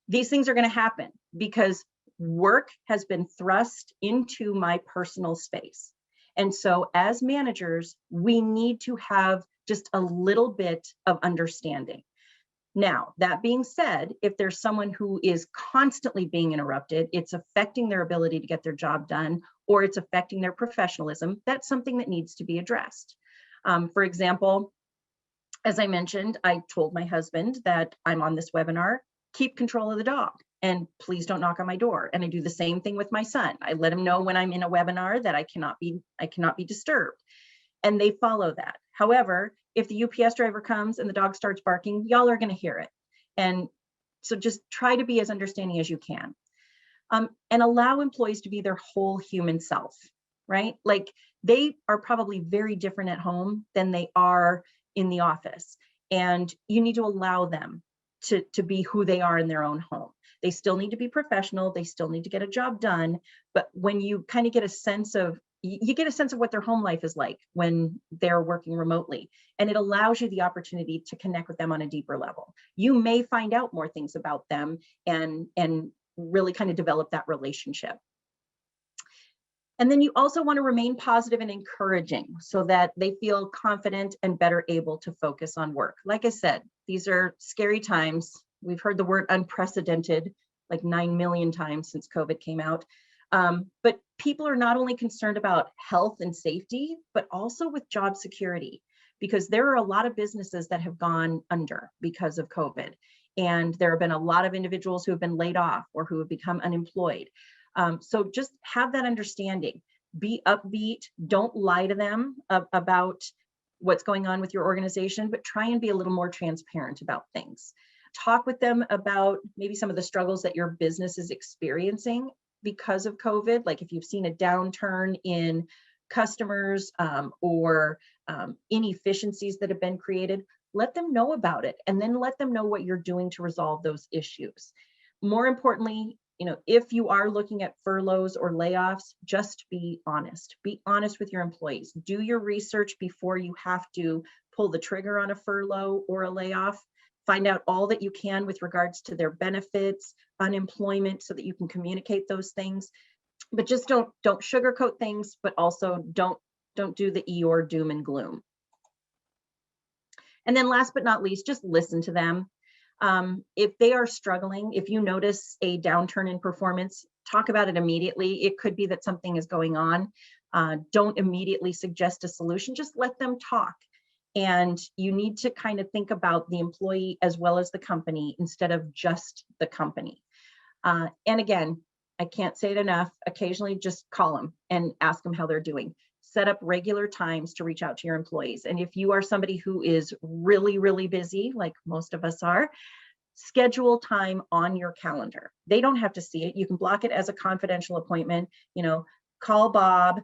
These things are going to happen because work has been thrust into my personal space. And so as managers, we need to have just a little bit of understanding. Now, that being said, if there's someone who is constantly being interrupted, it's affecting their ability to get their job done, or it's affecting their professionalism, that's something that needs to be addressed. For example, as I mentioned, I told my husband that I'm on this webinar, keep control of the dog, and please don't knock on my door. And I do the same thing with my son. I let him know when I'm in a webinar that I cannot be disturbed, and they follow that. However, if the UPS driver comes and the dog starts barking, y'all are going to hear it. And so just try to be as understanding as you can, and allow employees to be their whole human self, right? Like, they are probably very different at home than they are in the office. And you need to allow them to be who they are in their own home. They still need to be professional. They still need to get a job done. But when you kind of get a sense of, you get a sense of what their home life is like when they're working remotely, and it allows you the opportunity to connect with them on a deeper level. You may find out more things about them and really kind of develop that relationship. And then you also want to remain positive and encouraging so that they feel confident and better able to focus on work. Like I said, these are scary times. We've heard the word unprecedented like 9 million times since COVID came out. But people are not only concerned about health and safety, but also with job security, because there are a lot of businesses that have gone under because of COVID. And there have been a lot of individuals who have been laid off or who have become unemployed. So just have that understanding. Be upbeat. Don't lie to them about what's going on with your organization, but try and be a little more transparent about things. Talk with them about maybe some of the struggles that your business is experiencing because of COVID. Like if you've seen a downturn in customers or inefficiencies that have been created, let them know about it, and then let them know what you're doing to resolve those issues. More importantly, if you are looking at furloughs or layoffs, just be honest. Be honest with your employees. Do your research before you have to pull the trigger on a furlough or a layoff. Find out all that you can with regards to their benefits, unemployment, so that you can communicate those things. But just don't sugarcoat things, but also don't do the Eeyore doom and gloom. And then last but not least, just listen to them. If they are struggling, if you notice a downturn in performance, talk about it immediately. It could be that something is going on. Don't immediately suggest a solution, just let them talk. And you need to kind of think about the employee as well as the company instead of just the company. And again, I can't say it enough, occasionally just call them and ask them how they're doing. Set up regular times to reach out to your employees. And if you are somebody who is really, really busy, like most of us are, schedule time on your calendar. They don't have to see it. You can block it as a confidential appointment. Call Bob,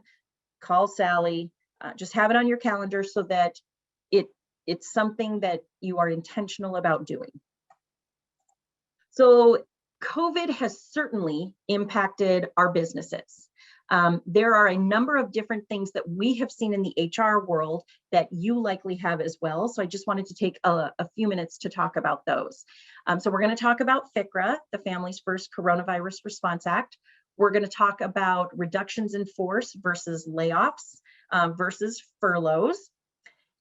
call Sally, just have it on your calendar so that it's something that you are intentional about doing. So COVID has certainly impacted our businesses. There are a number of different things that we have seen in the HR world that you likely have as well. So I just wanted to take a few minutes to talk about those. So we're going to talk about FCRA, the Families First Coronavirus Response Act. We're going to talk about reductions in force versus layoffs versus furloughs.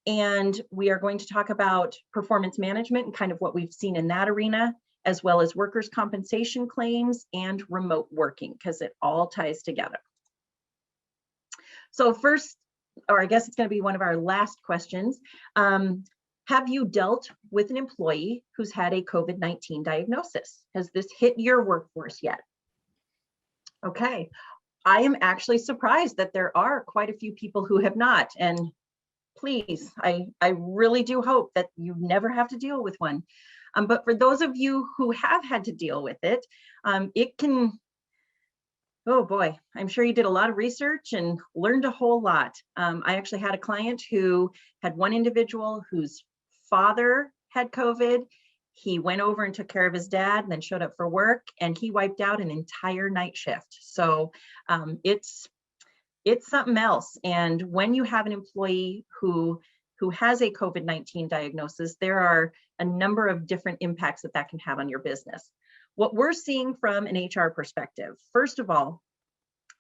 And we are going to talk about performance management and kind of what we've seen in that arena, as well as workers' compensation claims and remote working, because it all ties together. So first, or I guess it's going to be one of our last questions. Have you dealt with an employee who's had a COVID-19 diagnosis? Has this hit your workforce yet? Okay, I am actually surprised that there are quite a few people who have not. And please, I really do hope that you never have to deal with one. But for those of you who have had to deal with it, it can, oh boy, I'm sure you did a lot of research and learned a whole lot. I actually had a client who had one individual whose father had COVID. He went over and took care of his dad and then showed up for work, and he wiped out an entire night shift. So it's something else. And when you have an employee who has a COVID-19 diagnosis, there are a number of different impacts that can have on your business. What we're seeing from an HR perspective, first of all,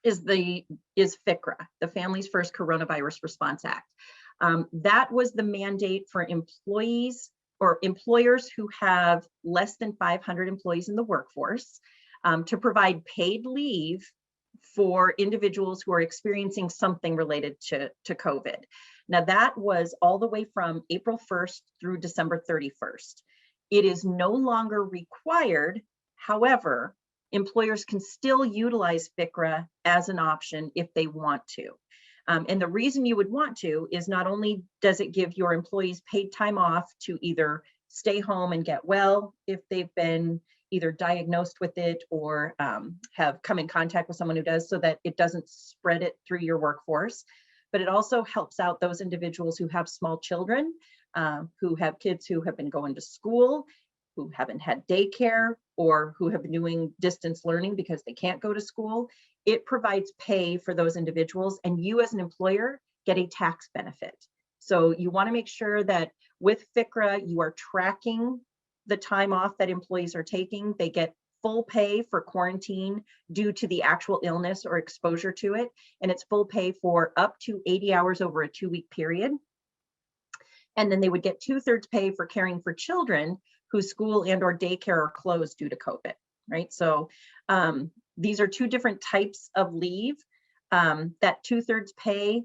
is FCRA, the Families First Coronavirus Response Act. That was the mandate for employees or employers who have less than 500 employees in the workforce to provide paid leave for individuals who are experiencing something related to COVID. Now that was all the way from April 1st through December 31st. It is no longer required. However, employers can still utilize FCRA as an option if they want to. And the reason you would want to is not only does it give your employees paid time off to either stay home and get well if they've been either diagnosed with it or have come in contact with someone who does, so that it doesn't spread it through your workforce. But it also helps out those individuals who have small children, who have kids who have been going to school, who haven't had daycare, or who have been doing distance learning because they can't go to school. It provides pay for those individuals, and you as an employer get a tax benefit. So you want to make sure that with FCRA, you are tracking the time off that employees are taking. They get full pay for quarantine due to the actual illness or exposure to it, and it's full pay for up to 80 hours over a 2-week period. And then they would get 2/3 pay for caring for children whose school and or daycare are closed due to COVID, right? So these are two different types of leave. That 2/3 pay,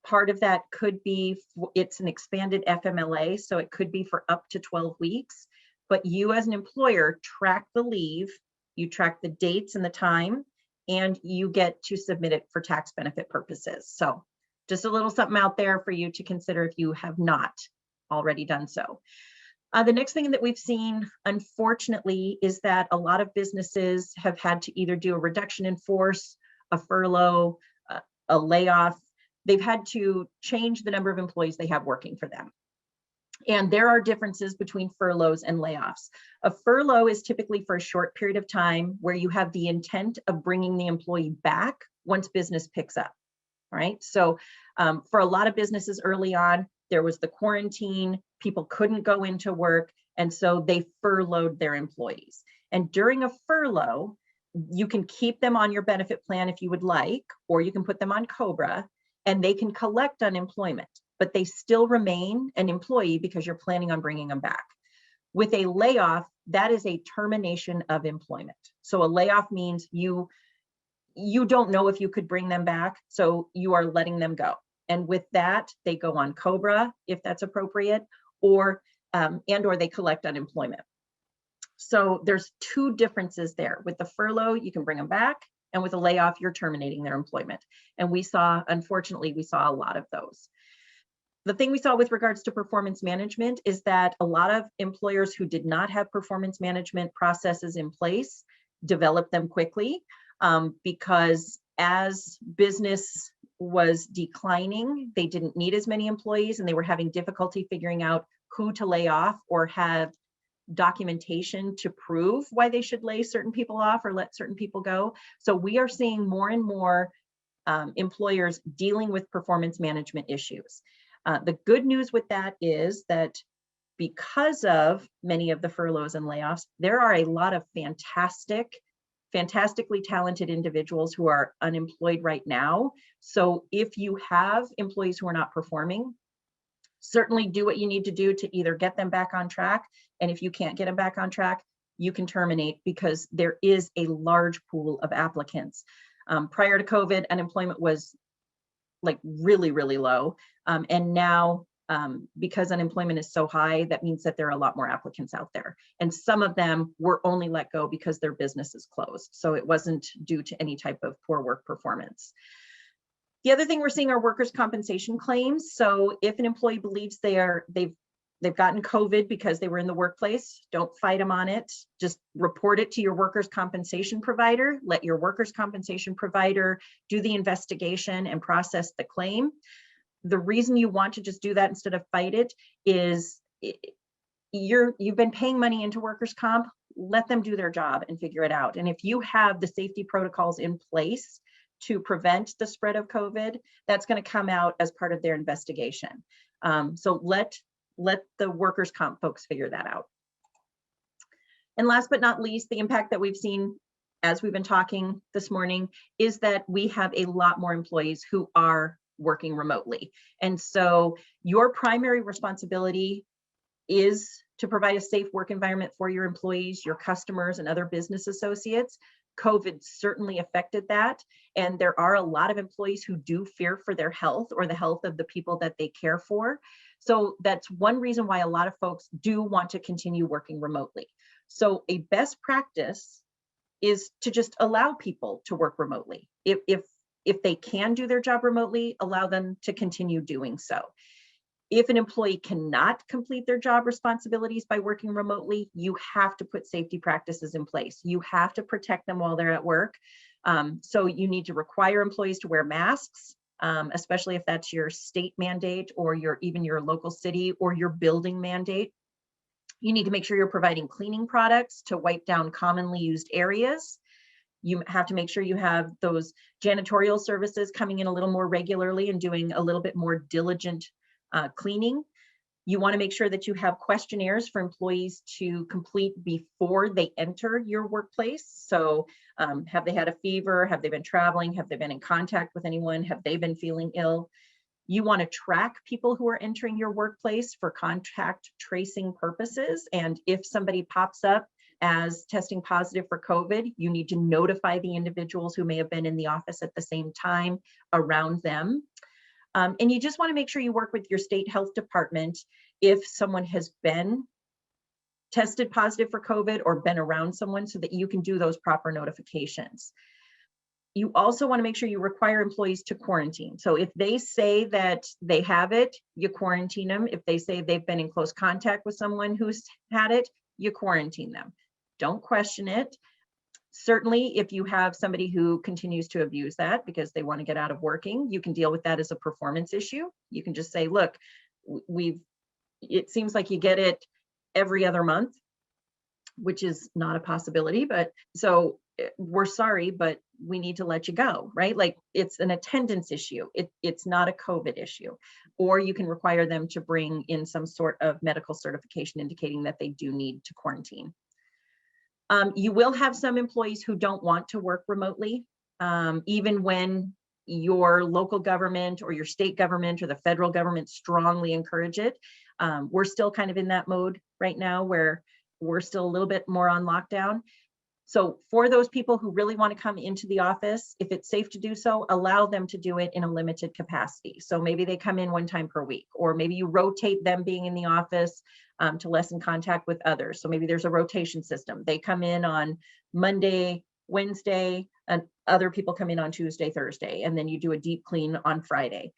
part of that could be, it's an expanded FMLA, so it could be for up to 12 weeks. But you as an employer track the leave, you track the dates and the time, and you get to submit it for tax benefit purposes. So just a little something out there for you to consider if you have not already done so. The next thing that we've seen, unfortunately, is that a lot of businesses have had to either do a reduction in force, a furlough, a layoff. They've had to change the number of employees they have working for them. And there are differences between furloughs and layoffs. A furlough is typically for a short period of time where you have the intent of bringing the employee back once business picks up, right? So for a lot of businesses early on, there was the quarantine, people couldn't go into work, and so they furloughed their employees. And during a furlough, you can keep them on your benefit plan if you would like, or you can put them on COBRA, and they can collect unemployment, but they still remain an employee because you're planning on bringing them back. With a layoff, that is a termination of employment. So a layoff means you you don't know if you could bring them back, so you are letting them go. And with that, they go on COBRA if that's appropriate, or or they collect unemployment. So there's two differences there. With the furlough, you can bring them back, and with a layoff, you're terminating their employment. And unfortunately, we saw a lot of those. The thing we saw with regards to performance management is that a lot of employers who did not have performance management processes in place developed them quickly, because as business was declining, they didn't need as many employees, and they were having difficulty figuring out who to lay off or have documentation to prove why they should lay certain people off or let certain people go. So we are seeing more and more employers dealing with performance management issues. The good news with that is that because of many of the furloughs and layoffs, there are a lot of fantastically talented individuals who are unemployed right now. So if you have employees who are not performing, certainly do what you need to do to either get them back on track. And if you can't get them back on track, you can terminate, because there is a large pool of applicants. Prior to COVID, unemployment was like really, really low. And now, because unemployment is so high, that means that there are a lot more applicants out there. And some of them were only let go because their business is closed. So it wasn't due to any type of poor work performance. The other thing we're seeing are workers' compensation claims. So if an employee believes they've gotten COVID because they were in the workplace, don't fight them on it. Just report it to your workers' compensation provider. Let your workers' compensation provider do the investigation and process the claim. The reason you want to just do that instead of fight it is you've been paying money into workers' comp. Let them do their job and figure it out. And if you have the safety protocols in place to prevent the spread of COVID, that's going to come out as part of their investigation. So let the workers' comp folks figure that out. And last but not least, the impact that we've seen as we've been talking this morning is that we have a lot more employees who are working remotely. And so your primary responsibility is to provide a safe work environment for your employees, your customers, and other business associates. COVID certainly affected that. And there are a lot of employees who do fear for their health or the health of the people that they care for. So that's one reason why a lot of folks do want to continue working remotely. So a best practice is to just allow people to work remotely. If they can do their job remotely, allow them to continue doing so. If an employee cannot complete their job responsibilities by working remotely, you have to put safety practices in place. You have to protect them while they're at work. So you need to require employees to wear masks, especially if that's your state mandate or even your local city or your building mandate. You need to make sure you're providing cleaning products to wipe down commonly used areas. You have to make sure you have those janitorial services coming in a little more regularly and doing a little bit more diligent cleaning. You want to make sure that you have questionnaires for employees to complete before they enter your workplace. So have they had a fever? Have they been traveling? Have they been in contact with anyone? Have they been feeling ill? You want to track people who are entering your workplace for contact tracing purposes. And if somebody pops up as testing positive for COVID, you need to notify the individuals who may have been in the office at the same time around them. And you just want to make sure you work with your state health department if someone has been tested positive for COVID or been around someone, so that you can do those proper notifications. You also want to make sure you require employees to quarantine. So if they say that they have it, you quarantine them. If they say they've been in close contact with someone who's had it, you quarantine them. Don't question it. Certainly, if you have somebody who continues to abuse that because they want to get out of working, you can deal with that as a performance issue. You can just say, look, it seems like you get it every other month, which is not a possibility, but so we're sorry, but we need to let you go, right? Like, it's an attendance issue. It's not a COVID issue. Or you can require them to bring in some sort of medical certification indicating that they do need to quarantine. You will have some employees who don't want to work remotely, even when your local government or your state government or the federal government strongly encourage it. We're still kind of in that mode right now where we're still a little bit more on lockdown. So for those people who really want to come into the office, if it's safe to do so, allow them to do it in a limited capacity. So maybe they come in one time per week, or maybe you rotate them being in the office to lessen contact with others. So maybe there's a rotation system. They come in on Monday, Wednesday, and other people come in on Tuesday, Thursday, and then you do a deep clean on Friday.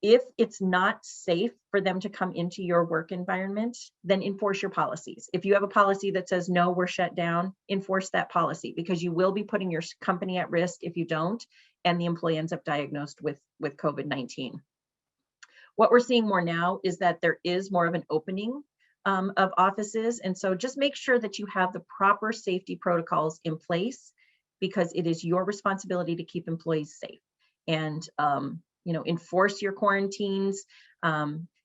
If it's not safe for them to come into your work environment, then enforce your policies. If you have a policy that says, no, we're shut down, enforce that policy, because you will be putting your company at risk if you don't, and the employee ends up diagnosed with COVID-19. What we're seeing more now is that there is more of an opening of offices. And so just make sure that you have the proper safety protocols in place, because it is your responsibility to keep employees safe. And enforce your quarantines,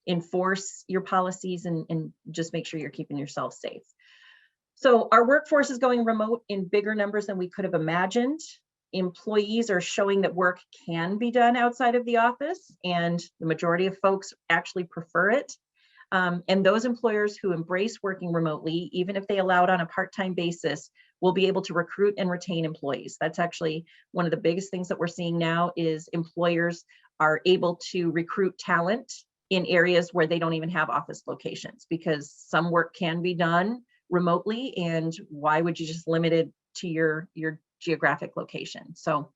enforce your policies, and just make sure you're keeping yourself safe. So our workforce is going remote in bigger numbers than we could have imagined. Employees are showing that work can be done outside of the office, and the majority of folks actually prefer it. And those employers who embrace working remotely, even if they allow it on a part-time basis, will be able to recruit and retain employees. That's actually one of the biggest things that we're seeing now, is employers are able to recruit talent in areas where they don't even have office locations, because some work can be done remotely, and why would you just limit it to your geographic location? So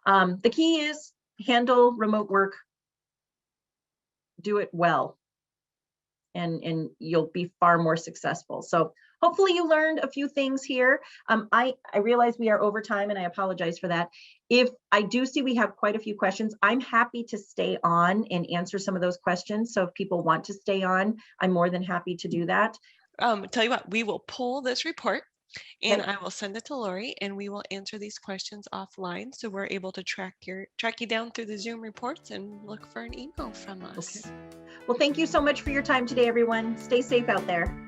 the key is handle remote work, do it well, and you'll be far more successful. So hopefully you learned a few things here. I realize we are over time, and I apologize for that. If I do see we have quite a few questions, I'm happy to stay on and answer some of those questions. So if people want to stay on, I'm more than happy to do that. Tell you what, we will pull this report and Okay. I will send it to Lauri, and we will answer these questions offline, so we're able to track you down through the Zoom reports and look for an email from us. Okay. Well, thank you so much for your time today, everyone. Stay safe out there.